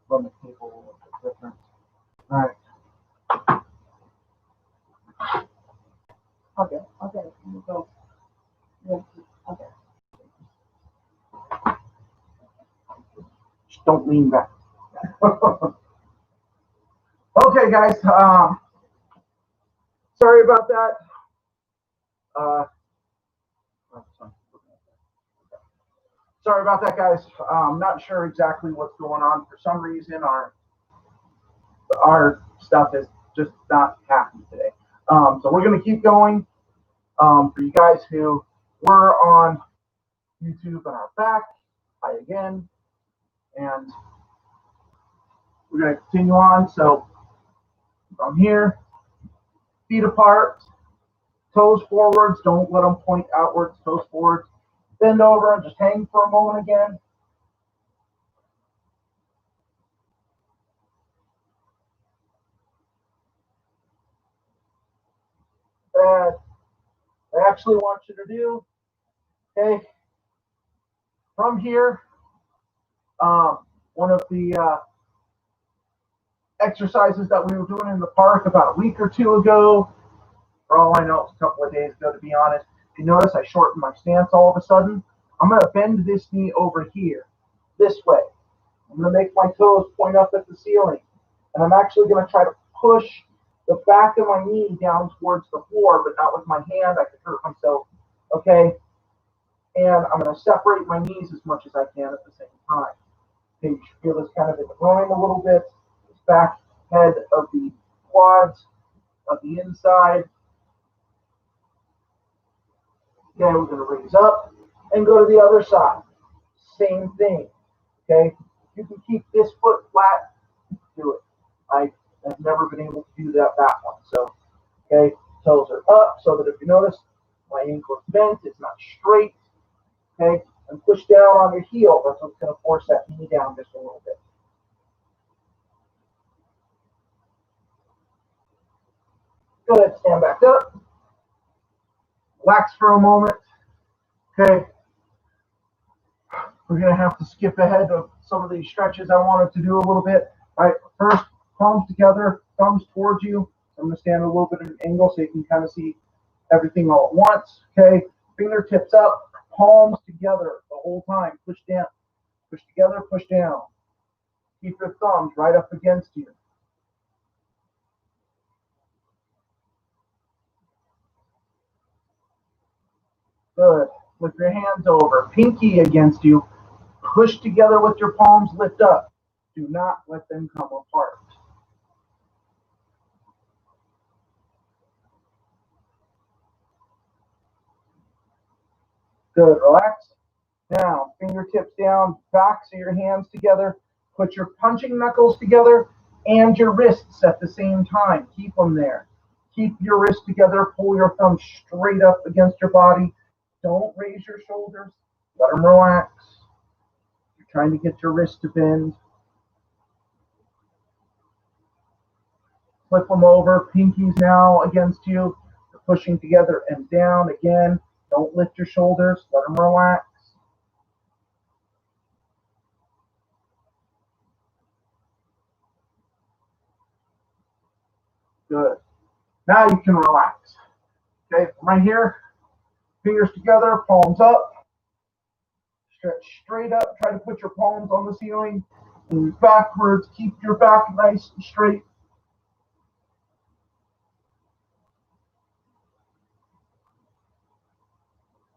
run the cable a little bit different. All right. Okay. Okay. Here we go. Yeah. Okay. Just don't lean back. Okay, guys. Sorry about that. Uh, sorry about that, guys. I'm not sure exactly what's going on. For some reason, our stuff is just not happy today. So we're gonna keep going. For you guys who were on YouTube and are back, hi again, and we're gonna continue on. So from here, feet apart, toes forwards. Don't let them point outwards. Toes forwards. Bend over and just hang for a moment again. That I actually want you to do. Okay. From here, one of the exercises that we were doing in the park about a week or two ago. For all I know, it's a couple of days ago, to be honest. If you notice, I shortened my stance all of a sudden. I'm going to bend this knee over here, this way. I'm going to make my toes point up at the ceiling. And I'm actually going to try to push the back of my knee down towards the floor, but not with my hand. I could hurt myself. Okay? And I'm going to separate my knees as much as I can at the same time. Okay, you should feel this kind of in the groin a little bit. This back head of the quads, of the inside. Okay, we're going to raise up and go to the other side. Same thing. Okay, you can keep this foot flat. Do it. I have never been able to do that one. So, okay, toes are up so that if you notice, my ankle is bent. It's not straight. Okay, and push down on your heel. That's what's going to force that knee down just a little bit. Go ahead, stand back up. Relax for a moment. Okay. We're going to have to skip ahead of some of these stretches I wanted to do a little bit. All right, first, palms together, thumbs towards you. I'm going to stand a little bit at an angle so you can kind of see everything all at once. Okay, fingertips up, palms together the whole time. Push down, push together, push down. Keep your thumbs right up against you. Good. Flip your hands over, pinky against you. Push together with your palms, lift up. Do not let them come apart. Good. Relax. Now, fingertips down, backs of your hands together. Put your punching knuckles together and your wrists at the same time. Keep them there. Keep your wrists together. Pull your thumbs straight up against your body. Don't raise your shoulders. Let them relax. You're trying to get your wrist to bend. Flip them over. Pinkies now against you. You're pushing together and down again. Don't lift your shoulders. Let them relax. Good. Now you can relax. Okay, right here, fingers together, palms up. Stretch straight up. Try to put your palms on the ceiling. Move backwards. Keep your back nice and straight.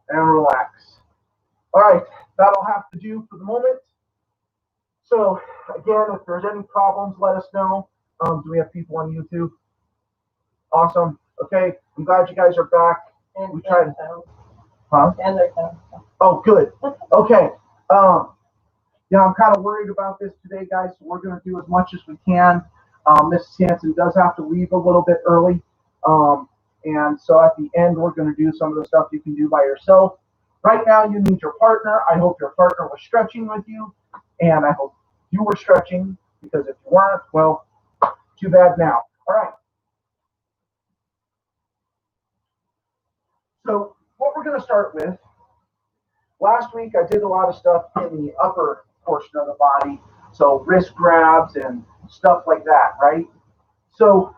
And relax. All right, that'll have to do for the moment. So, again, if there's any problems, let us know. Do we have people on YouTube? Awesome. Okay, I'm glad you guys are back. And we tried. Huh? And their sound. Oh, good. Okay. Yeah, I'm kind of worried about this today, guys. So we're going to do as much as we can. Mrs. Hanson does have to leave a little bit early. And so at the end, we're going to do some of the stuff you can do by yourself. Right now, you need your partner. I hope your partner was stretching with you. And I hope you were stretching, because if you weren't, well, too bad now. All right. So what we're going to start with, last week I did a lot of stuff in the upper portion of the body. So wrist grabs and stuff like that, right? So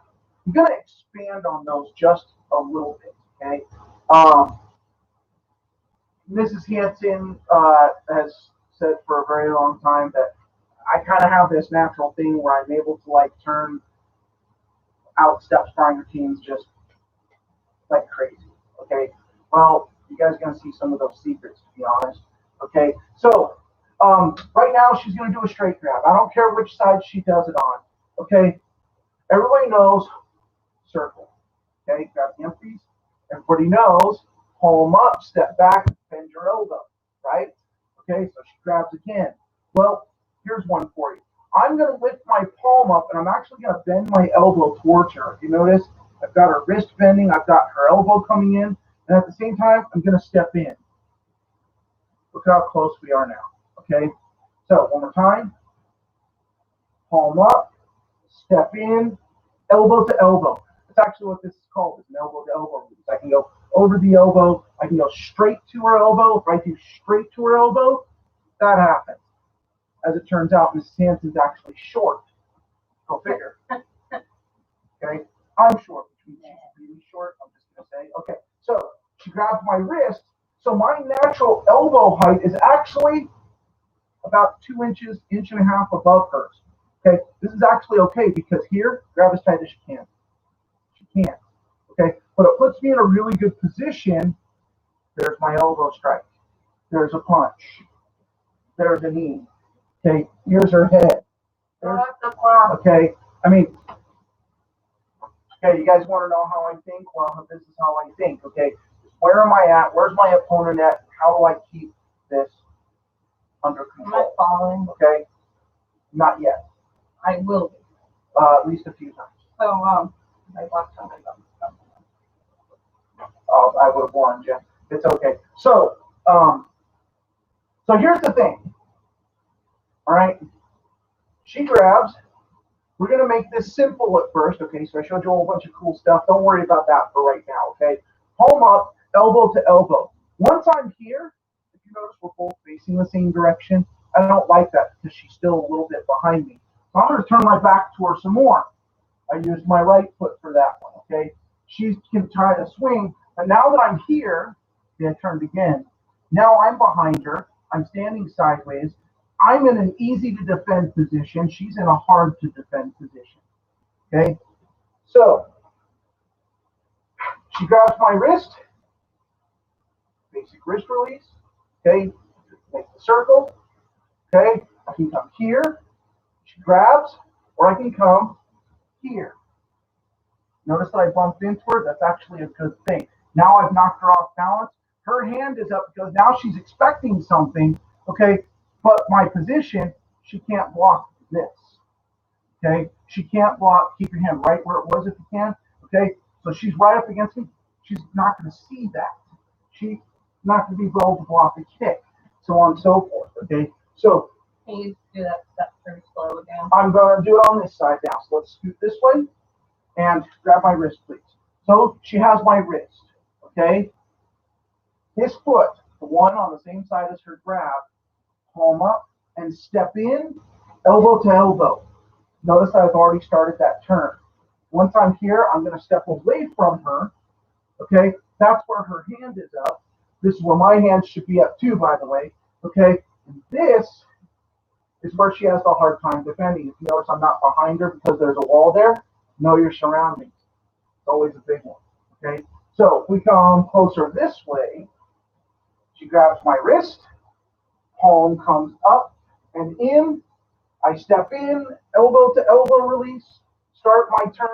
I'm going to expand on those just a little bit, okay? Um, Mrs. Hanson has said for a very long time that I kind of have this natural thing where I'm able to like turn out step sparring routines just like crazy. Okay. Well, you guys are gonna see some of those secrets, to be honest. Okay. So right now she's gonna do a straight grab. I don't care which side she does it on. Okay. Everybody knows circle. Okay. Grab the empties. Everybody knows palm up, step back, bend your elbow. Right. Okay. So she grabs again. Well, here's one for you. I'm going to lift my palm up and I'm actually going to bend my elbow towards her. If you notice, I've got her wrist bending, I've got her elbow coming in, and at the same time, I'm going to step in. Look how close we are now. Okay? So, one more time. Palm up, step in, elbow to elbow. That's actually what this is called. It's an elbow to elbow. I can go over the elbow, I can go straight to her elbow. If I do straight to her elbow, that happens. As it turns out, Mrs. Hanson's actually short. Go figure. Okay, I'm short, which means she's really short. I'm just gonna say, okay. So she grabs my wrist. So my natural elbow height is actually about 2 inches, inch and a half above hers. Okay, this is actually okay because here, grab as tight as she can. She can't. Okay, but it puts me in a really good position. There's my elbow strike. There's a punch. There's a knee. Okay, here's her head. Okay, I mean, okay, you guys want to know how I think? Well, this is how I think, okay? Where am I at? Where's my opponent at? How do I keep this under control? Am I falling? Okay, not yet. I will be. At least a few times. So, I blocked something up. I would have warned you. It's okay. So here's the thing. All right, she grabs. We're going to make this simple at first, okay? So I showed you a whole bunch of cool stuff. Don't worry about that for right now, okay? Palm up, elbow to elbow. Once I'm here, if you notice we're both facing the same direction, I don't like that because she's still a little bit behind me. So I'm going to turn my back to her some more. I used my right foot for that one, okay? She can try to swing, but now that I'm here, I turned again. Now I'm behind her. I'm standing sideways. I'm in an easy to defend position. She's in a hard to defend position. Okay? So, she grabs my wrist. Basic wrist release. Okay? Make the circle. Okay? I can come here. She grabs, or I can come here. Notice that I bumped into her. That's actually a good thing. Now I've knocked her off balance. Her hand is up because now she's expecting something. Okay? But my position, she can't block this. Okay? She can't block. Keep your hand right where it was if you can. Okay? So she's right up against me. She's not going to see that. She's not going to be able to block a kick. So on and so forth. Okay? So can you do that step pretty slow again? I'm going to do it on this side now. So let's scoot this way and grab my wrist, please. So she has my wrist. Okay? This foot, the one on the same side as her grab, palm up and step in, elbow to elbow. Notice I've already started that turn. Once I'm here, I'm going to step away from her. Okay, that's where her hand is up. This is where my hand should be up too, by the way. Okay, and this is where she has the hard time defending. If you notice I'm not behind her because there's a wall there, know your surroundings. It's always a big one. Okay, so if we come closer this way, she grabs my wrist. Palm comes up and in. I step in, elbow to elbow release, start my turn.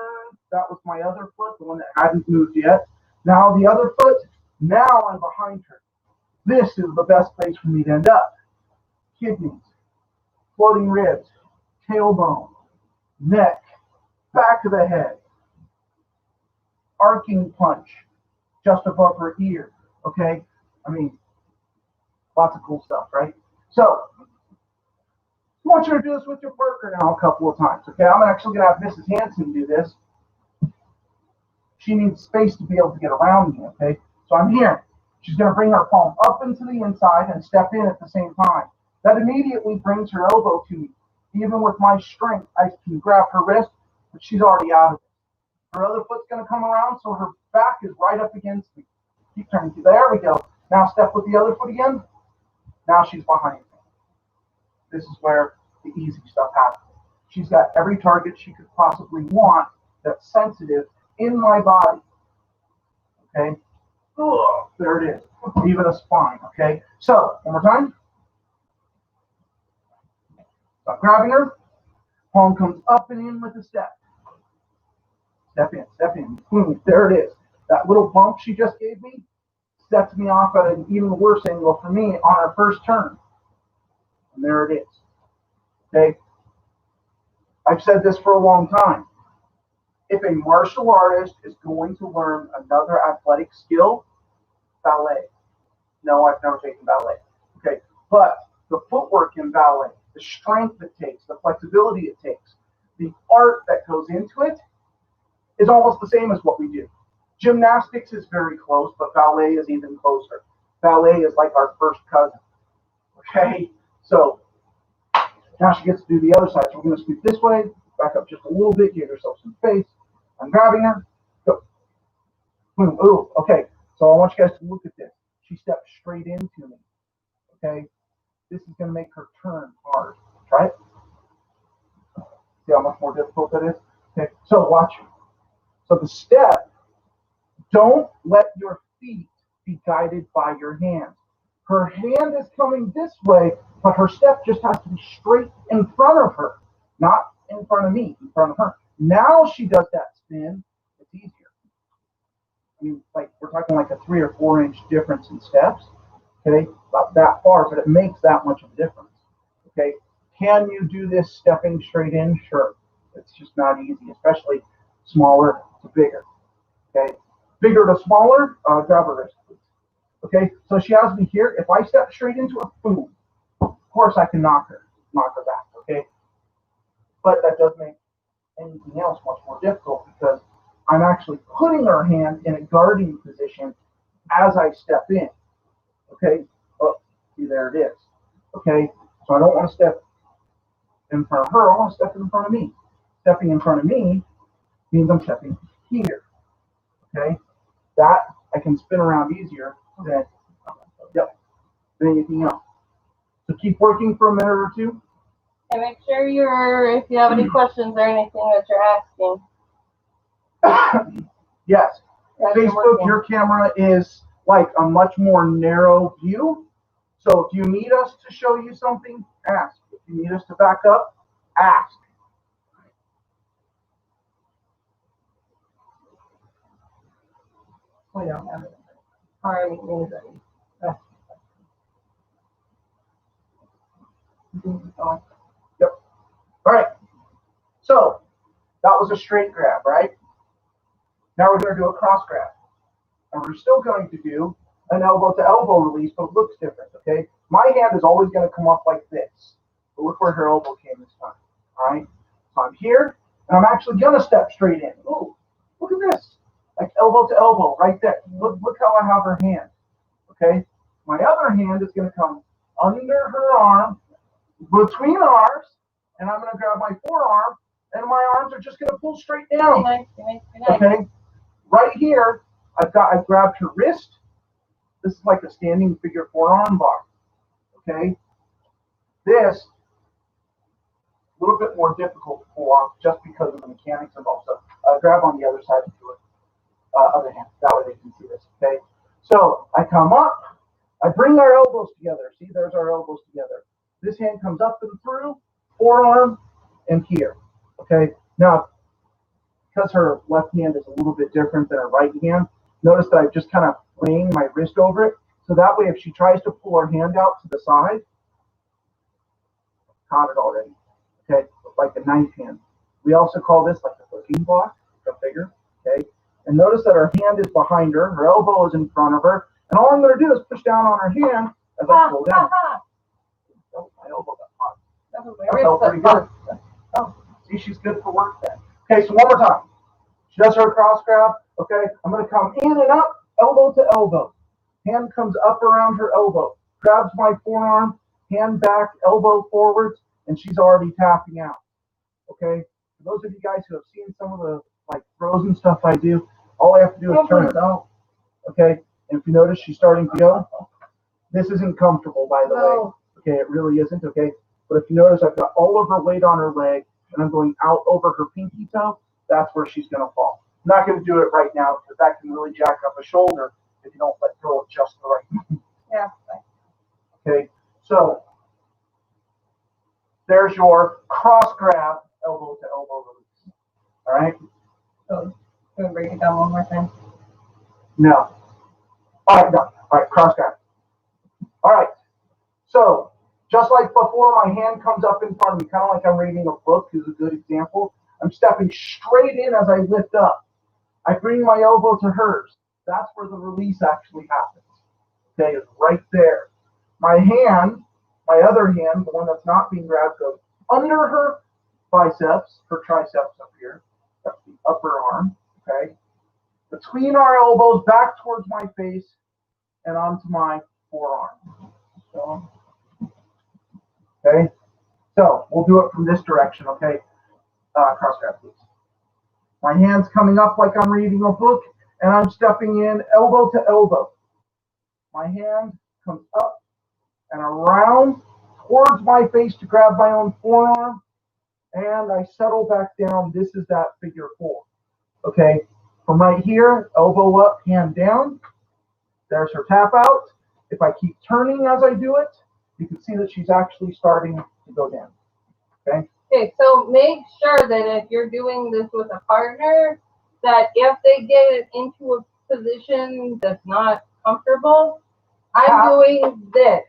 That was my other foot, the one that hadn't moved yet. Now the other foot, now I'm behind her. This is the best place for me to end up. Kidneys, floating ribs, tailbone, neck, back of the head, arcing punch just above her ear. Okay? I mean, lots of cool stuff, right? So, I want you to do this with your partner now a couple of times, okay? I'm actually going to have Mrs. Hanson do this. She needs space to be able to get around me, okay? So I'm here. She's going to bring her palm up into the inside and step in at the same time. That immediately brings her elbow to me. Even with my strength, I can grab her wrist, but she's already out of it. Her other foot's going to come around, so her back is right up against me. Keep turning. There we go. Now step with the other foot again. Now she's behind me. This is where the easy stuff happens. She's got every target she could possibly want that's sensitive in my body. Okay? Ugh, there it is. Even a spine. Okay? So, one more time. So I'm grabbing her. Palm comes up and in with a step. Step in, step in. Boom, there it is. That little bump she just gave me sets me off at an even worse angle for me on our first turn. And there it is. Okay? I've said this for a long time. If a martial artist is going to learn another athletic skill, ballet. No, I've never taken ballet. Okay? But the footwork in ballet, the strength it takes, the flexibility it takes, the art that goes into it is almost the same as what we do. Gymnastics is very close, but ballet is even closer. Ballet is like our first cousin. Okay? So now she gets to do the other side. So we're going to scoot this way, back up just a little bit, give herself some space. I'm grabbing her. Go. Boom. Ooh. Okay. So I want you guys to look at this. She stepped straight into me. Okay? This is going to make her turn hard. Try it. See how much more difficult that is? Okay. So watch. So the step, don't let your feet be guided by your hands. Her hand is coming this way, but her step just has to be straight in front of her, not in front of me, in front of her. Now she does that spin, it's easier. I mean, like we're talking like a 3 or 4 inch difference in steps, okay? About that far, but it makes that much of a difference, okay? Can you do this stepping straight in? Sure. It's just not easy, especially smaller to bigger, okay? Bigger to smaller, grab her wrist, please. Okay, so she has me here. If I step straight into her, boom, of course I can knock her back, okay? But that does make anything else much more difficult because I'm actually putting her hand in a guarding position as I step in, okay? Oh, see, there it is, okay? So I don't want to step in front of her. I want to step in front of me. Stepping in front of me means I'm stepping here, okay? That I can spin around easier than, than anything else. So keep working for a minute or two. And make sure if you have any questions or anything that you're asking. Yes. Facebook, your camera is like a much more narrow view. So if you need us to show you something, ask. If you need us to back up, ask. We don't have it. Or anything. Yep. All right. So that was a straight grab, right? Now we're going to do a cross grab. And we're still going to do an elbow to elbow release, but it looks different, okay? My hand is always going to come up like this. But look where her elbow came this time, all right? So I'm here, and I'm actually going to step straight in. Ooh, look at this. Like elbow to elbow, right there. Look how I have her hand, okay? My other hand is going to come under her arm, between arms, and I'm going to grab my forearm, and my arms are just going to pull straight down, okay? Right here, I grabbed her wrist. This is like a standing figure 4-arm bar. Okay? This a little bit more difficult to pull off just because of the mechanics involved. So grab on the other side and do it. Other hand. That way they can see this. Okay? So I come up. I bring our elbows together. See, there's our elbows together. This hand comes up and through, forearm, and here. Okay? Now, because her left hand is a little bit different than her right hand, notice that I'm just kind of laying my wrist over it. So that way, if she tries to pull her hand out to the side, caught it already. Okay, like a knife hand. We also call this like a hooking block, a figure. Okay, and notice that her hand is behind her, her elbow is in front of her, and all I'm going to do is push down on her hand as I pull down. Oh, my elbow got hot. That felt pretty good. Oh, see, she's good for work then. Okay, so one more time. She does her cross grab. Okay, I'm going to come in and up, elbow to elbow. Hand comes up around her elbow, grabs my forearm, hand back, elbow forwards, and she's already tapping out. Okay? For those of you guys who have seen some of the like throws and stuff I do, all I have to do is turn it out. Okay? And if you notice, she's starting to go. This isn't comfortable, by the way. Okay, it really isn't. Okay? But if you notice, I've got all of her weight on her leg, and I'm going out over her pinky toe. That's where she's going to fall. I'm not going to do it right now because that can really jack up a shoulder if you don't let go of just the right knee. Yeah. Okay, so there's your cross grab, elbow to elbow release. All right? So, can we break it down one more time? No. All right, done. All right, cross grab. All right, so just like before, my hand comes up in front of me, kind of like I'm reading a book, is a good example. I'm stepping straight in as I lift up. I bring my elbow to hers. That's where the release actually happens. Okay, it's right there. My hand, my other hand, the one that's not being grabbed, goes under her biceps, her triceps up here. That's the upper arm, okay? Between our elbows, back towards my face, and onto my forearm. So, okay? So, we'll do it from this direction, okay? Cross grab, please. My hand's coming up like I'm reading a book, and I'm stepping in elbow to elbow. My hand comes up and around towards my face to grab my own forearm, and I settle back down. This is that figure 4. Okay, from right here, elbow up, hand down. There's her tap out. If I keep turning as I do it, you can see that she's actually starting to go down. Okay. Okay, so make sure that if you're doing this with a partner, that if they get it into a position that's not comfortable, I'm doing this.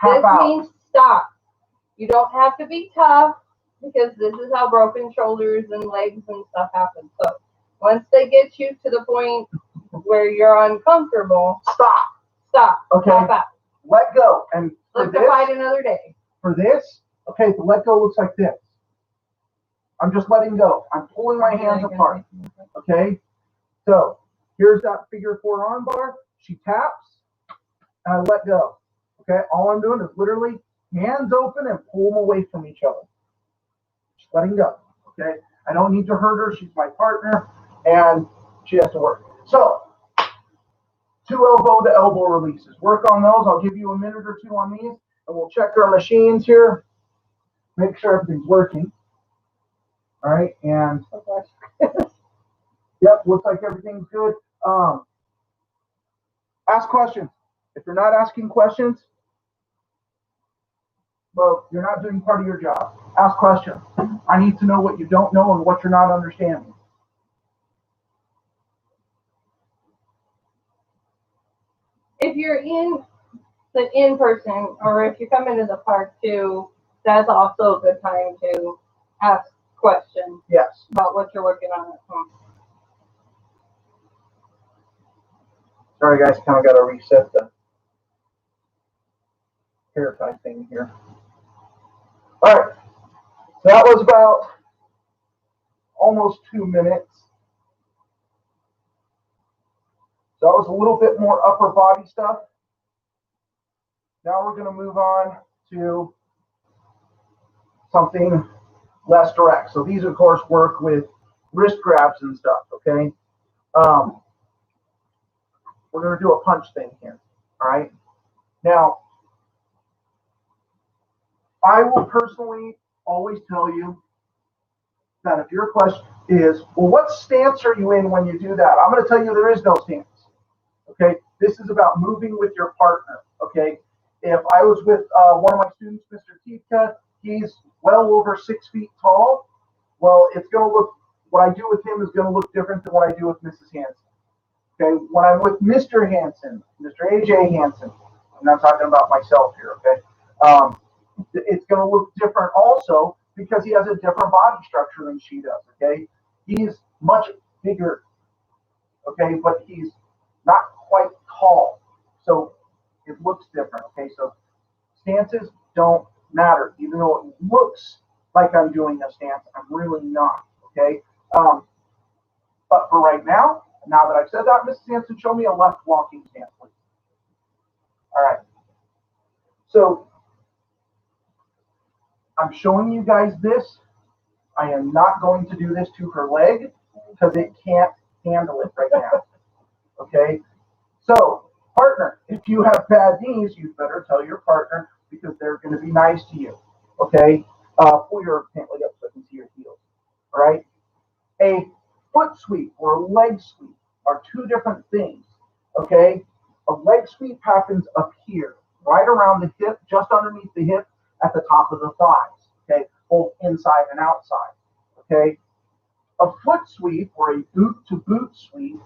This means stop. You don't have to be tough because this is how broken shoulders and legs and stuff happen. So once they get you to the point where you're uncomfortable, stop. Okay. Tap out. Let go. And let's go fight another day. For this, okay, the let go looks like this. I'm just letting go. I'm pulling my hands apart. Okay? So here's that figure 4 arm bar. She taps, and I let go. Okay? All I'm doing is literally hands open and pull them away from each other. Just letting go. Okay? I don't need to hurt her. She's my partner, and she has to work. So 2 elbow to elbow releases. Work on those. I'll give you a minute or 2 on these, and we'll check our machines here. Make sure everything's working. All right, and yep, looks like everything's good. Ask questions. If you're not asking questions, well, you're not doing part of your job. Ask questions. I need to know what you don't know and what you're not understanding. If you're in person, or if you come into the park too, that's also a good time to ask questions. Yes. About what you're working on at home. Sorry, guys, kind of got to reset the hair tie thing here. All right. So that was about almost 2 minutes. So that was a little bit more upper body stuff. Now we're going to move on to something less direct. So these, of course, work with wrist grabs and stuff, okay? We're going to do a punch thing here, all right? Now, I will personally always tell you that if your question is, well, what stance are you in when you do that? I'm going to tell you there is no stance, okay? This is about moving with your partner, okay? If I was with one of my students, Mr. TKD, he's well over 6 feet tall. Well, it's going to look, what I do with him is going to look different than what I do with Mrs. Hansen. Okay, when I'm with Mr. Hansen, Mr. AJ Hansen, I'm not talking about myself here, okay? It's going to look different also because he has a different body structure than she does, okay? He's much bigger, okay, but he's not quite tall. So it looks different, okay? So stances don't matter. Even though it looks like I'm doing a stance, I'm really not, okay? But for right now that I've said that, Mrs. Hansen, show me a left walking stance, please. All right. So I'm showing you guys this. I am not going to do this to her leg because it can't handle it right now. Okay? So, partner, if you have bad knees, you better tell your partner because they're going to be nice to you. Okay? Pull your pant leg up so I can see your heels. All right? A foot sweep or a leg sweep are two different things. Okay? A leg sweep happens up here, right around the hip, just underneath the hip, at the top of the thighs. Okay? Both inside and outside. Okay? A foot sweep or a boot to boot sweep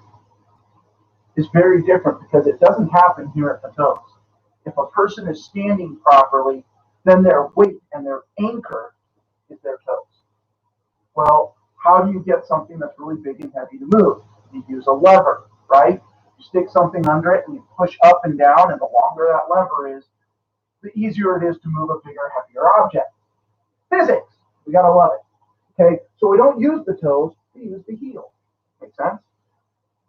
is very different because it doesn't happen here at the toes. If a person is standing properly, then their weight and their anchor is their toes. Well, how do you get something that's really big and heavy to move? You use a lever, right? You stick something under it and you push up and down, and the longer that lever is, the easier it is to move a bigger, heavier object. Physics, we gotta love it. Okay, so we don't use the toes, we use the heel. Make sense?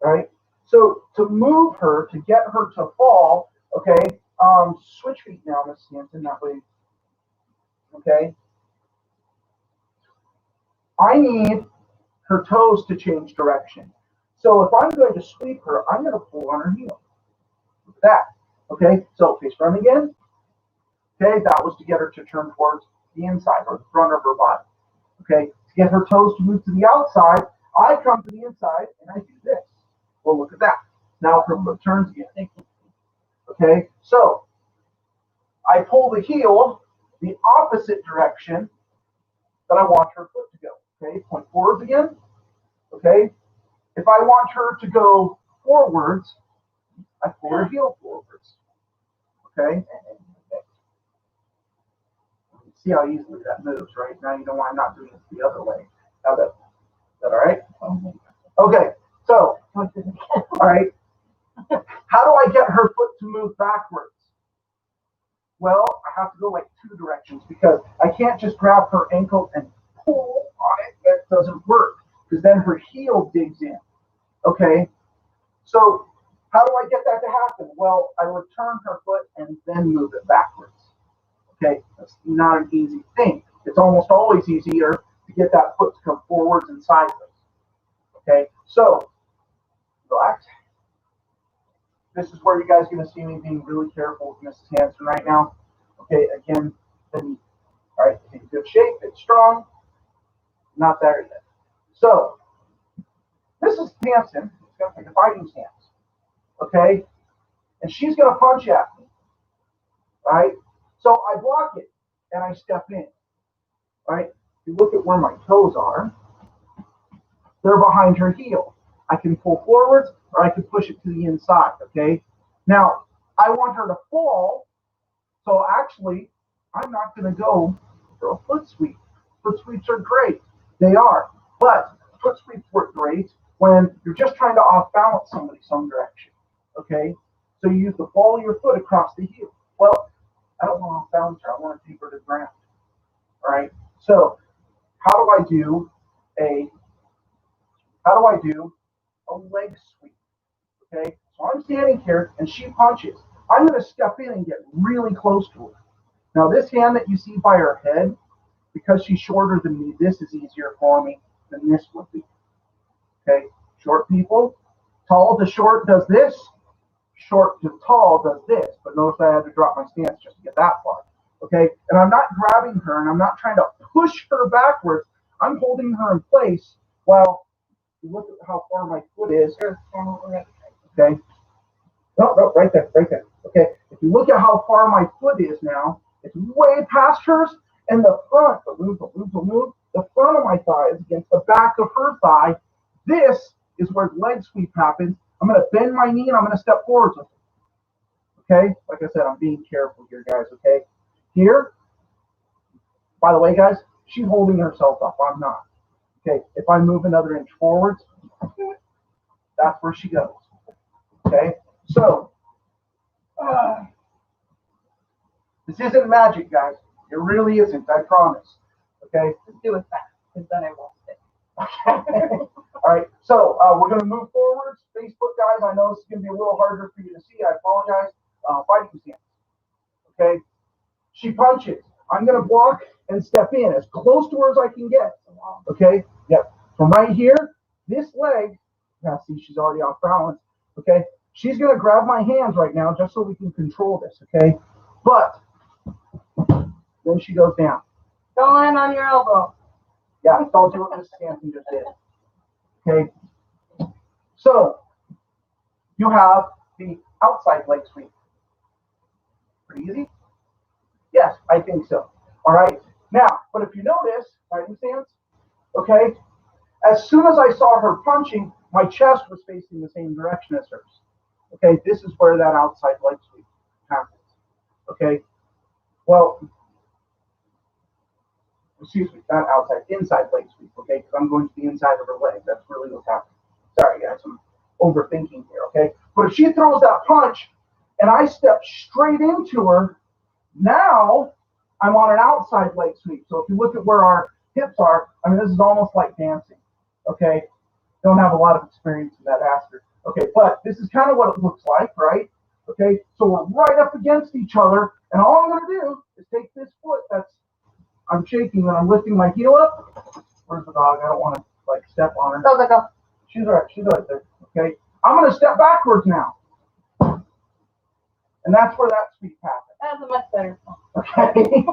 Right? So to move her, to get her to fall, okay, switch feet now, Miss Stanton, that way. Okay? I need her toes to change direction. So if I'm going to sweep her, I'm going to pull on her heel. Look at that. Okay, so face front again. Okay, that was to get her to turn towards the inside or the front of her body. Okay, to get her toes to move to the outside, I come to the inside and I do this. Well, look at that. Now her foot turns again. Okay, so I pull the heel the opposite direction that I want her foot to go. Okay, point forwards again. Okay, if I want her to go forwards, I pull her heel forwards. Okay, see how easily that moves, right? Now you know why I'm not doing it the other way. Now that, is that all right? Okay, so, all right. How do I get her foot to move backwards? Well, I have to go like two directions because I can't just grab her ankle and pull on it. That doesn't work because then her heel digs in. Okay, so how do I get that to happen? Well, I would turn her foot and then move it backwards. Okay, that's not an easy thing. It's almost always easier to get that foot to come forwards and sideways. Okay, so relax. This is where you guys are going to see me being really careful with Mrs. Hanson right now. Okay, again, the knee. All right, in good shape, it's strong. Not there yet. So, Mrs. Hanson is going to take a fighting stance. Okay, and she's going to punch at me. Right? So I block it and I step in. Right? If you look at where my toes are, they're behind her heel. I can pull forwards or I can push it to the inside. Okay? Now, I want her to fall, so actually, I'm not going to go for a foot sweep. Foot sweeps are great. They are. But foot sweeps work great when you're just trying to off balance somebody some direction. Okay? So you use the ball of your foot across the heel. Well, I don't want to balance her. I want to take her to the ground. All right. So how do I do a leg sweep? Okay. So I'm standing here and she punches. I'm going to step in and get really close to her. Now this hand that you see by her head, because she's shorter than me, this is easier for me than this would be. Okay. Short people, tall to short does this. Short to tall does this, but notice I had to drop my stance just to get that far. Okay, and I'm not grabbing her and I'm not trying to push her backwards. I'm holding her in place while you look at how far my foot is. Okay, no, right there. Okay, if you look at how far my foot is now, it's way past hers, and the front, the front of my thigh is against the back of her thigh. This is where the leg sweep happens. I'm going to bend my knee and I'm going to step forwards with it. Okay? Like I said, I'm being careful here, guys. Okay? Here, by the way, guys, she's holding herself up. I'm not. Okay? If I move another inch forwards, that's where she goes. Okay? So, this isn't magic, guys. It really isn't. I promise. Okay? Let's do it fast, because then I won't sit. Okay. All right, so we're going to move forwards. Facebook, guys, I know this is going to be a little harder for you to see. I apologize. Fighting stance. Okay. She punches. I'm going to block and step in as close to her as I can get. Okay? Yep. From right here, this leg, now see, she's already off balance. Okay? She's going to grab my hands right now just so we can control this. Okay? But then she goes down. Don't land on your elbow. Yeah, don't do what Mrs. Hanson just did. Okay? So, you have the outside leg sweep. Pretty easy? Yes, I think so. All right? Now, but if you notice, fighting stance, okay, as soon as I saw her punching, my chest was facing the same direction as hers. Okay, this is where that outside leg sweep happens. Okay, well, excuse me, not outside, inside leg sweep, okay, because I'm going to the inside of her leg. That's really what's happening. Sorry, guys, I'm overthinking here, okay? But if she throws that punch and I step straight into her, now I'm on an outside leg sweep. So if you look at where our hips are, I mean, this is almost like dancing, okay? Don't have a lot of experience in that aspect. Okay, but this is kind of what it looks like, right? Okay, so we're right up against each other, and all I'm going to do is take this foot I'm shaking and I'm lifting my heel up. Where's the dog? I don't want to like step on her. Go. She's right there. Okay, I'm going to step backwards now, and that's where that sweep happens. That's a much better one. Okay.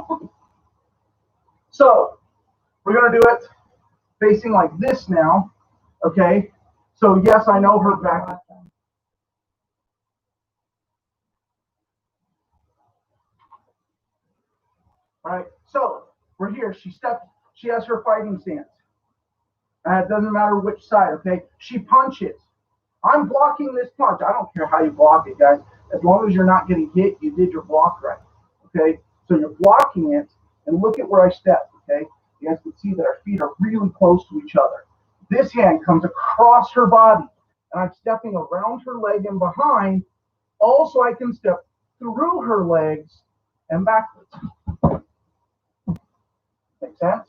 So we're going to do it facing like this now. Okay. So yes, I know her back. All right. So we're here. She steps. She has her fighting stance. It doesn't matter which side. Okay. She punches. I'm blocking this punch. I don't care how you block it, guys. As long as you're not getting hit, you did your block right. Okay. So you're blocking it, and look at where I step. Okay. You guys can see that our feet are really close to each other. This hand comes across her body, and I'm stepping around her leg and behind. Also, I can step through her legs and backwards. Make sense?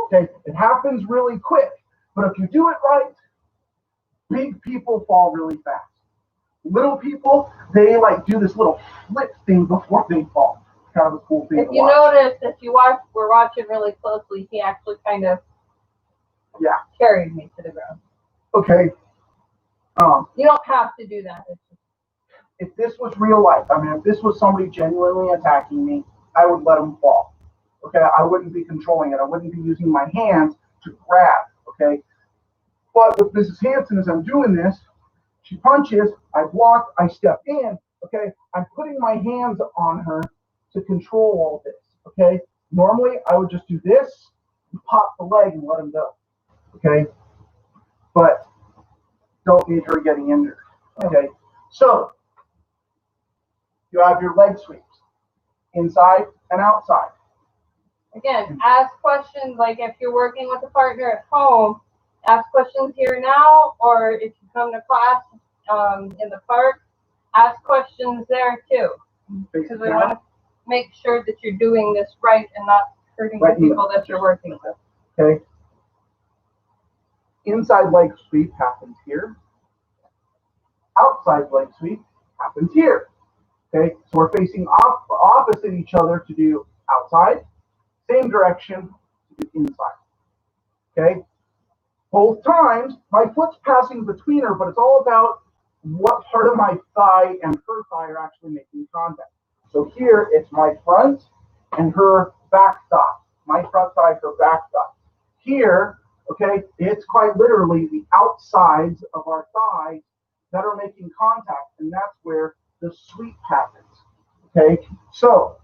Okay, it happens really quick, but if you do it right, big people fall really fast. Little people, they like do this little flip thing before they fall. It's kind of a cool thing. If you notice, we're watching really closely, he actually kind of carried me to the ground. Okay. You don't have to do that. If this was real life, I mean, if this was somebody genuinely attacking me, I would let them fall. Okay, I wouldn't be controlling it. I wouldn't be using my hands to grab. Okay, but with Mrs. Hanson, as I'm doing this, she punches, I block, I step in. Okay, I'm putting my hands on her to control all this. Okay, normally I would just do this, pop the leg, and let him go. Okay, but don't need her getting injured. Okay, so you have your leg sweeps, inside and outside. Again, ask questions, like if you're working with a partner at home, ask questions here now, or if you come to class in the park, ask questions there too. Because we want to make sure that you're doing this right and not hurting the people that you're working with. Okay. Inside leg sweep happens here. Outside leg sweep happens here. Okay, so we're facing opposite each other to do outside, same direction to do inside. Okay, both times my foot's passing between her, but it's all about what part of my thigh and her thigh are actually making contact. So here it's my front and her back thigh. My front thigh, her back thigh. Here, okay, it's quite literally the outsides of our thighs that are making contact, and that's where the sweep happens. Okay, so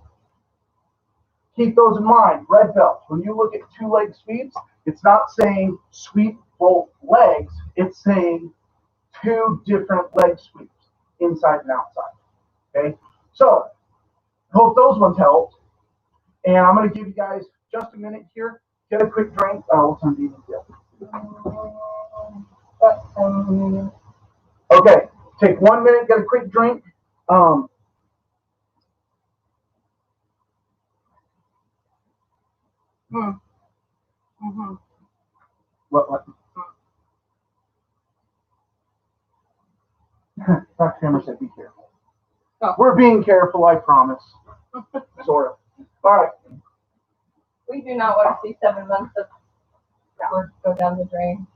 keep those in mind. Red belts, when you look at two-leg sweeps, it's not saying sweep both legs, it's saying two different leg sweeps, inside and outside. Okay, so hope those ones helped. And I'm going to give you guys just a minute here. Get a quick drink. What's on DVD? Okay, take 1 minute, get a quick drink. What? Dr. Hammer said be careful. Oh. We're being careful, I promise. Sort of. All right. We do not want to see 7 months of work go down the drain.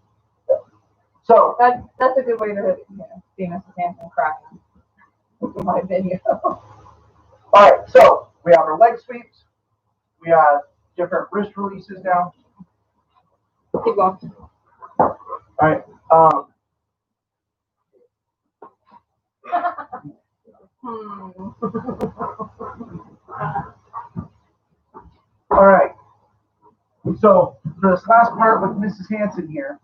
So That's a good way to see Mrs. Hanson crying. Look at my video. all right, so we have our leg sweeps. We have different wrist releases now. Keep going. All right. All right. So for this last part with Mrs. Hanson here,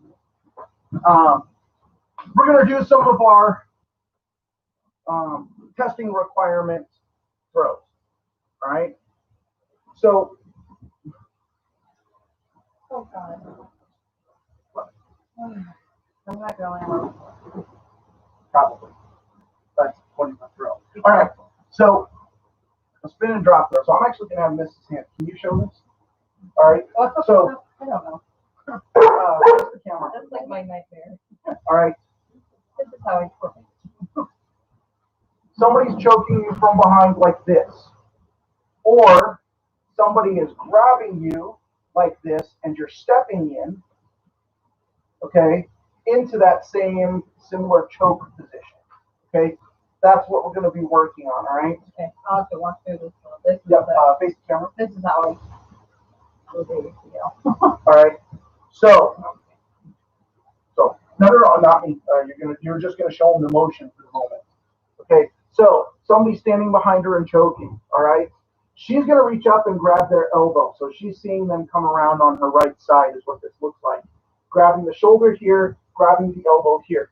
we're going to do some of our testing requirement throws. All right. So. Oh God. I'm not going. Probably. That's 20-foot throw. All right. So a spin and drop throw. So I'm actually going to have Mrs. Hanson. Can you show this? All right. So I don't know. where's the camera? That's like my nightmare. All right. This is how I work. Somebody's choking you from behind like this, or somebody is grabbing you like this, and you're stepping in, okay, into that same similar choke position. Okay, that's what we're going to be working on. All right. Okay, I'll have to walk through this. This is Yep. Face the camera. This is how I will do it. All right. So no, not me. You're just gonna show them the motion for the moment. Okay. So somebody's standing behind her and choking. All right. She's gonna reach up and grab their elbow. So she's seeing them come around on her right side is what this looks like. Grabbing the shoulder here, grabbing the elbow here.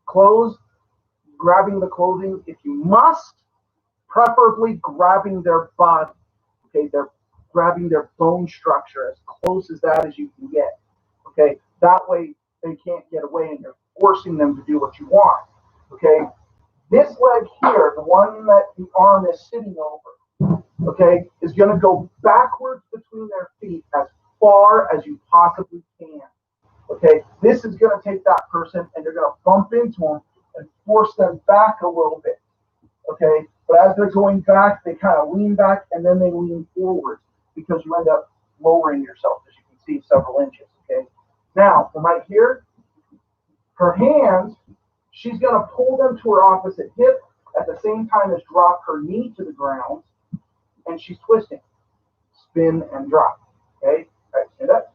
Close, grabbing the clothing if you must, preferably grabbing their body. Okay, they're grabbing their bone structure as close as that as you can get. Okay, that way they can't get away and you're forcing them to do what you want. Okay, this leg here, the one that the arm is sitting over, okay, is going to go backwards between their feet as far as you possibly can. Okay, this is going to take that person and you're going to bump into them and force them back a little bit. Okay, but as they're going back, they kind of lean back and then they lean forward because you end up lowering yourself, as you can see, several inches. Okay, now from right here, her hands, she's going to pull them to her opposite hip at the same time as drop her knee to the ground, and she's twisting, spin and drop. Okay, all right, stand up.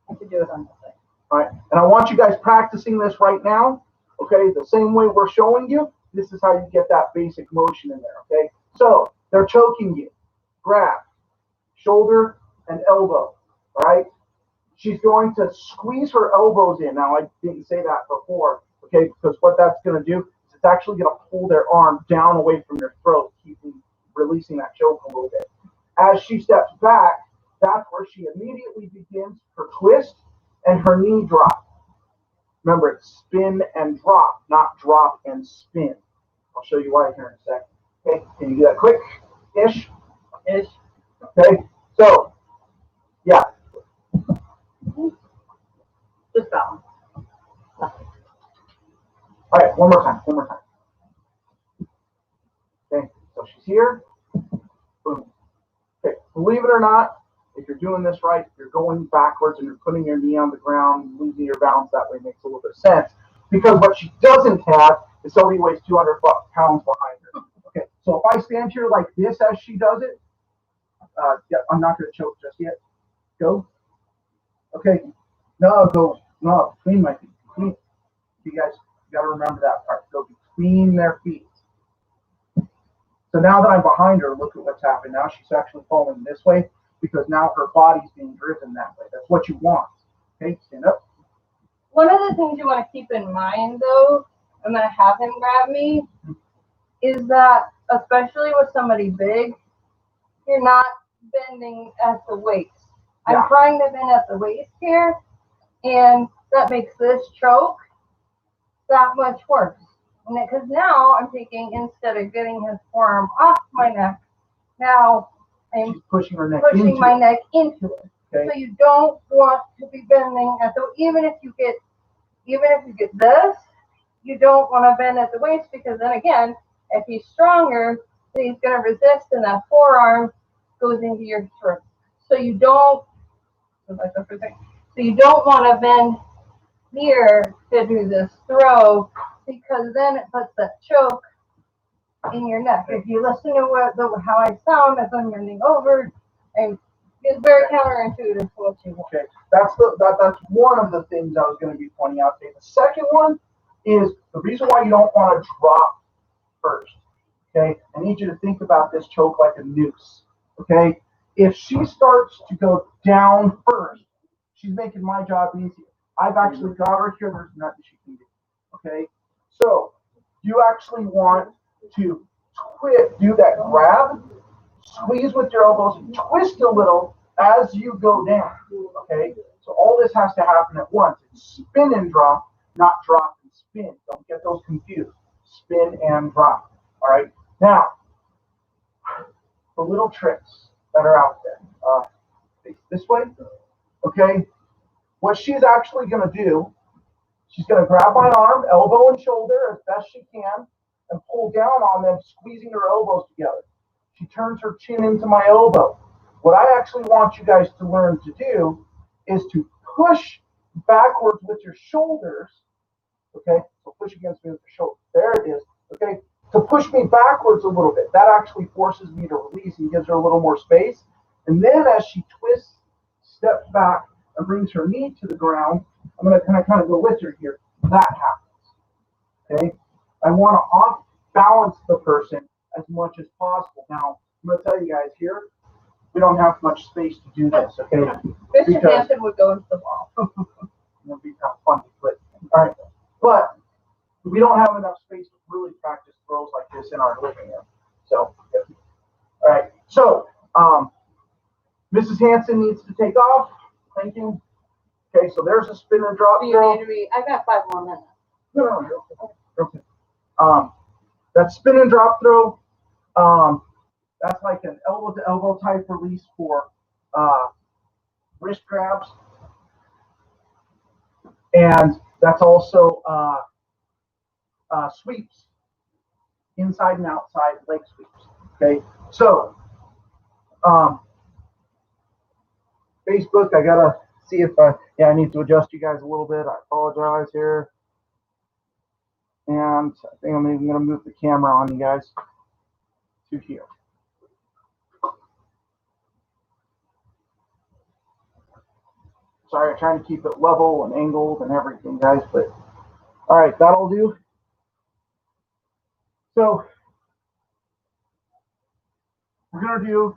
I should do it on this side. All right, and I want you guys practicing this right now. Okay, the same way we're showing you. This is how you get that basic motion in there, okay? So they're choking you. Grab, shoulder, and elbow, all right? She's going to squeeze her elbows in. Now, I didn't say that before, okay? Because what that's going to do is it's actually going to pull their arm down away from their throat, releasing that choke a little bit. As she steps back, that's where she immediately begins her twist and her knee drop. Remember, it's spin and drop, not drop and spin. I'll show you why here in a second. Okay, can you do that quick-ish? Ish. Okay, so, yeah. Just balance. All right, one more time. Okay, so she's here. Boom. Okay, believe it or not, if you're doing this right, you're going backwards and you're putting your knee on the ground, losing your balance. That way makes a little bit of sense. Because what she doesn't have is somebody who weighs 200 pounds behind her. Okay, so if I stand here like this as she does it, yeah, I'm not going to choke just yet. Go. Okay. No, go. No, between my feet. Between. You guys got to remember that part. Go between their feet. So now that I'm behind her, look at what's happened. Now she's actually falling this way because now her body's being driven that way. That's what you want. Okay, stand up. One of the things you want to keep in mind, though, I'm going to have him grab me, is that, especially with somebody big, you're not bending at the waist. Yeah. I'm trying to bend at the waist here, and that makes this choke that much worse. Because now I'm taking, instead of getting his forearm off my neck, now I'm She's pushing her neck pushing my neck into it. Okay. So you don't want to be bending at the, even if you get this, you don't want to bend at the waist, because then again, if he's stronger, then he's going to resist, and that forearm goes into your throat. So you don't, so you don't want to bend here to do this throw because then it puts that choke in your neck. If you listen to how I sound as I'm bending over, and it's very counterintuitive to what you want. Okay, that's one of the things I was going to be pointing out today. The second one is the reason why you don't want to drop first. Okay, I need you to think about this choke like a noose. Okay, if she starts to go down first, she's making my job easier. I've actually got her here. There's nothing she can do. Okay, so you actually want to do that grab, squeeze with your elbows, twist a little as you go down. Okay, so all this has to happen at once. It's spin and drop, not drop and spin. Don't get those confused. Spin and drop. All right, now the little tricks that are out there. Face this way. Okay, what she's actually going to do, she's going to grab my arm, elbow and shoulder as best she can, and pull down on them, squeezing her elbows together. She turns her chin into my elbow. What I actually want you guys to learn to do is to push backwards with your shoulders. Okay, so push against me with your shoulder. There it is. Okay, to push me backwards a little bit. That actually forces me to release and gives her a little more space. And then as she twists, steps back, and brings her knee to the ground, I'm going to kind of go with her here. That happens. Okay, I want to off balance the person as much as possible. Now, I'm going to tell you guys here, we don't have much space to do this. Okay, Mr. Hansen would go into the wall. It'll be kind of funny, but all right. But we don't have enough space to really practice throws like this in our living room. So, all right. So, Mrs. Hansen needs to take off. Thank you. Okay, so there's a spin and drop throw. I got 5 more minutes. No, okay. That spin and drop throw. That's like an elbow to elbow type release for wrist grabs, and that's also sweeps, inside and outside leg sweeps. Okay, so Facebook, I gotta see if I need to adjust you guys a little bit. I apologize here, and I think I'm even gonna move the camera on you guys to here. Sorry, I'm trying to keep it level and angled and everything, guys, but all right, that'll do. So we're gonna do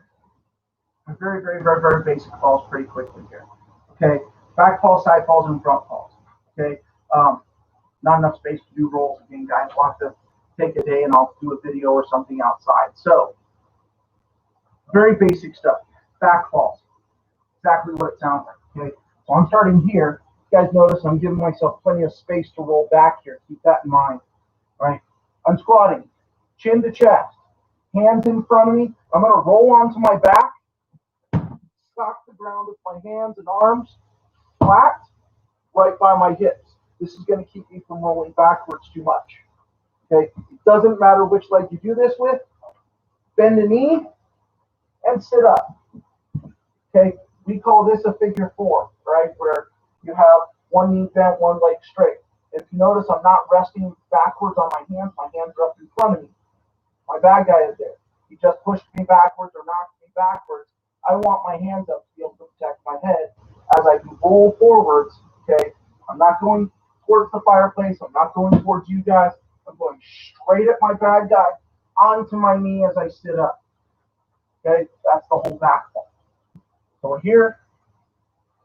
a very, very, very, very basic falls pretty quickly here. Okay, back falls, side falls, and front falls. Okay, not enough space to do rolls again, guys. We'll have to take a day and I'll do a video or something outside. So very basic stuff. Back falls, exactly what it sounds like. Okay, so I'm starting here. You guys notice I'm giving myself plenty of space to roll back here. Keep that in mind. All right, I'm squatting, chin to chest, hands in front of me. I'm going to roll onto my back, sock the ground with my hands and arms flat, right by my hips. This is going to keep me from rolling backwards too much. Okay, it doesn't matter which leg you do this with. Bend the knee and sit up. Okay, we call this a figure 4, right? Where you have one knee bent, one leg straight. If you notice, I'm not resting backwards on my hands are up in front of me. My bad guy is there. He just pushed me backwards or knocked me backwards. I want my hands up to be able to protect my head as I can roll forwards. Okay, I'm not going towards the fireplace. I'm not going towards you guys. I'm going straight at my bad guy onto my knee as I sit up. Okay, that's the whole back fall. So we're here,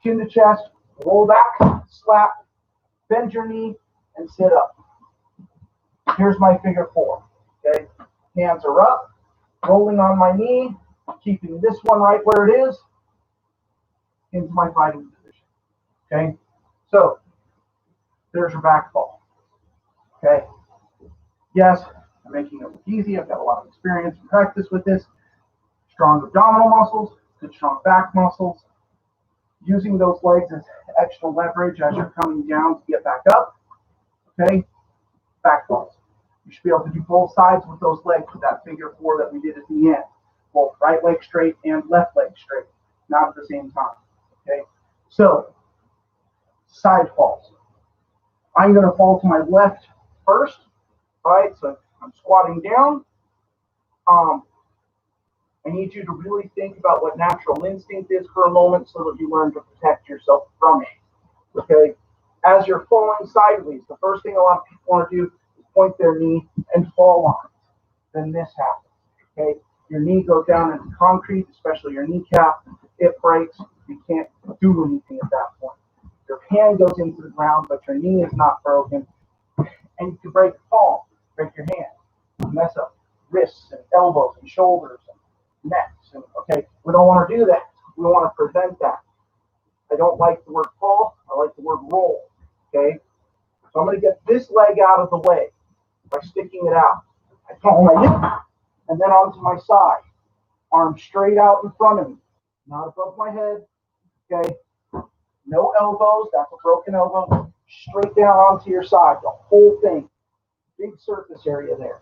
chin to chest, roll back, slap, bend your knee, and sit up. Here's my figure 4. Okay, hands are up, rolling on my knee, keeping this one right where it is, into my fighting position. Okay, so there's your back fall. Okay, yes, I'm making it look easy. I've got a lot of experience and practice with this. Strong abdominal muscles, good strong back muscles. Using those legs as extra leverage as you're coming down to get back up. Okay, back falls. You should be able to do both sides with those legs with that figure 4 that we did at the end. both right leg straight and left leg straight, not at the same time. Okay, so side falls. I'm going to fall to my left first. All right, so I'm squatting down. I need you to really think about what natural instinct is for a moment so that you learn to protect yourself from it. Okay? As you're falling sideways, the first thing a lot of people want to do is point their knee and fall on it. Then this happens. Okay? Your knee goes down into concrete, especially your kneecap. It breaks. You can't do anything at that point. Your hand goes into the ground, but your knee is not broken. And you can break the palm, break your hand, mess up wrists and elbows and shoulders and necks. And, okay, we don't want to do that. We want to prevent that. I don't like the word fall. I like the word roll. Okay, so I'm going to get this leg out of the way by sticking it out. I fall my hip and then onto my side. Arm straight out in front of me, not above my head. Okay, no elbows. That's a broken elbow. Straight down onto your side, the whole thing. Big surface area there.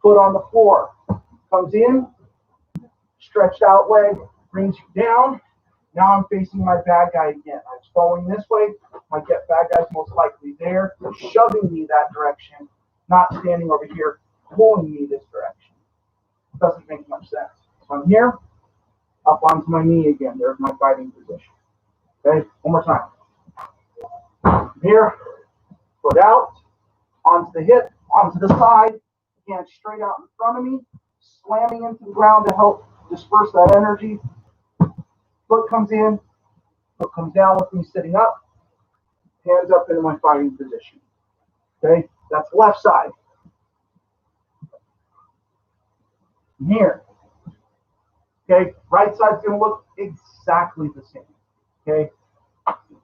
Foot on the floor. Comes in, stretched out leg, brings you down. Now I'm facing my bad guy again. I'm falling this way. My bad guy's most likely there, shoving me that direction, not standing over here, pulling me this direction. Doesn't make much sense. So I'm here, up onto my knee again. There's my fighting position. Okay, one more time. Here, foot out, onto the hip, onto the side, again, straight out in front of me, slamming into the ground to help disperse that energy. Foot comes in, foot comes down with me sitting up, hands up into my fighting position. Okay, that's left side. Here. Okay, right side's going to look exactly the same. Okay,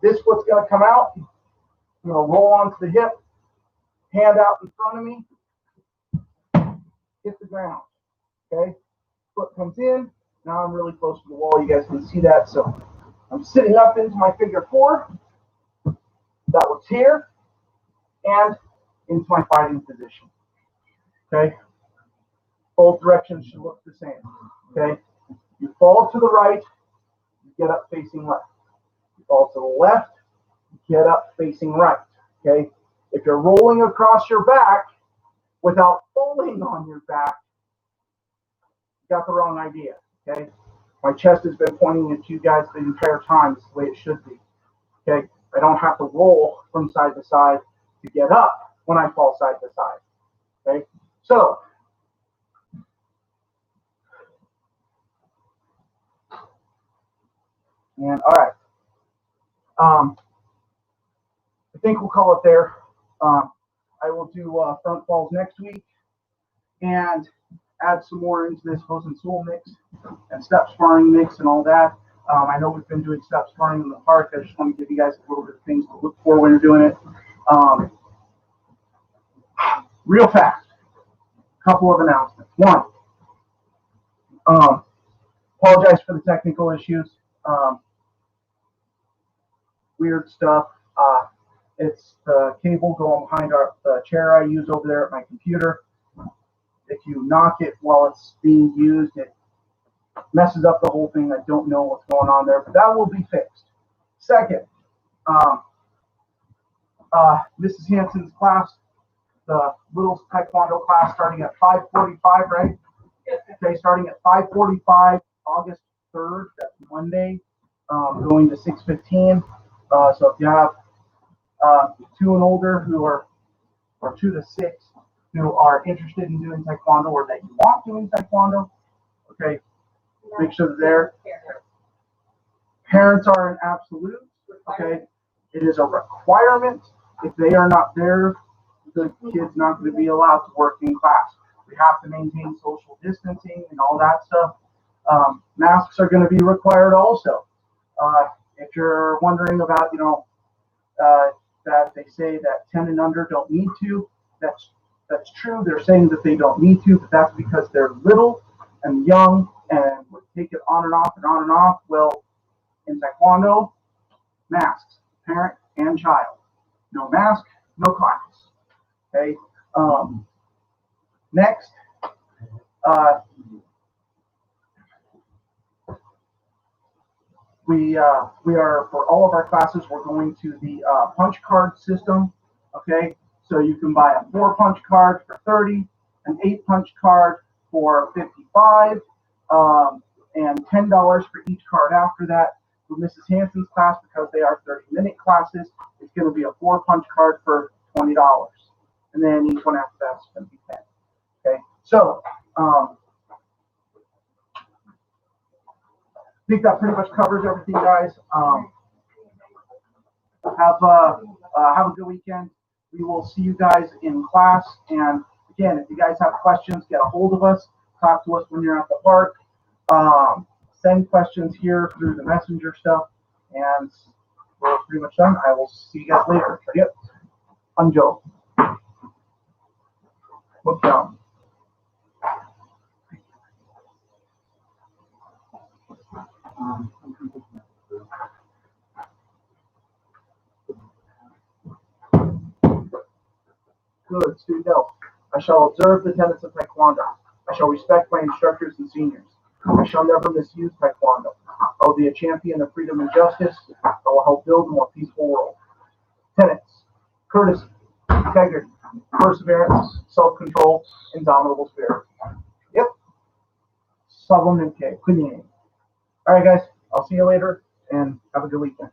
this foot's going to come out. I'm going to roll onto the hip, hand out in front of me, hit the ground. Okay, foot comes in. Now I'm really close to the wall. You guys can see that. So I'm sitting up into my figure four. That was here. And into my fighting position. Okay, both directions should look the same. Okay, you fall to the right, you get up facing left. You fall to the left, you get up facing right. Okay, if you're rolling across your back without falling on your back, you got the wrong idea. Okay, my chest has been pointing at you guys the entire time. It's the way it should be. Okay, I don't have to roll from side to side to get up when I fall side to side. Okay, so and all right, I think we'll call it there. I will do front falls next week and add some more into this hose and soul mix and step sparring mix and all that. I know we've been doing step sparring in the park. I just want to give you guys a little bit of things to look for when you're doing it. Real fast, couple of announcements. One, apologize for the technical issues. Weird stuff. It's the cable going behind the chair I use over there at my computer. If you knock it while it's being used, it messes up the whole thing. I don't know what's going on there, but that will be fixed. Second, Mrs. Hanson's class, the little taekwondo class, starting at 5:45, right? Okay, starting at 5:45, August 3rd, that's Monday, going to 6:15. So if you have 2 and older who are, or 2 to 6, who are interested in doing taekwondo or that you want doing taekwondo, okay, make sure they're there. Parents are an absolute, okay? It is a requirement. If they are not there, the kid's not going to be allowed to work in class. We have to maintain social distancing and all that stuff. Masks are going to be required also. If you're wondering about, that they say that 10 and under don't need to, that's true. They're saying that they don't need to, but that's because they're little and young and would take it on and off and on and off. Well, in taekwondo, masks, parent and child. No mask, no class. Okay. Next, we are, for all of our classes, we're going to the punch card system. Okay, so you can buy a 4-punch card for 30, an 8-punch card for 55, and $10 for each card after that. For Mrs. Hanson's class, because they are 30-minute classes, it's going to be a 4-punch card for $20, and then each one after that's going to be 10. Okay, so I think that pretty much covers everything, guys. Have a good weekend. We will see you guys in class. And again, if you guys have questions, get a hold of us. Talk to us when you're at the park. Send questions here through the messenger stuff. And we're pretty much done. I will see you guys later. Yep. I'm Joe. Look down. Good, student health. I shall observe the tenets of Taekwondo. I shall respect my instructors and seniors. I shall never misuse Taekwondo. I will be a champion of freedom and justice. I will help build a more peaceful world. Tenets: courtesy, integrity, perseverance, self-control, indomitable spirit. Yep. Supplemente. All right, guys. I'll see you later, and have a good weekend.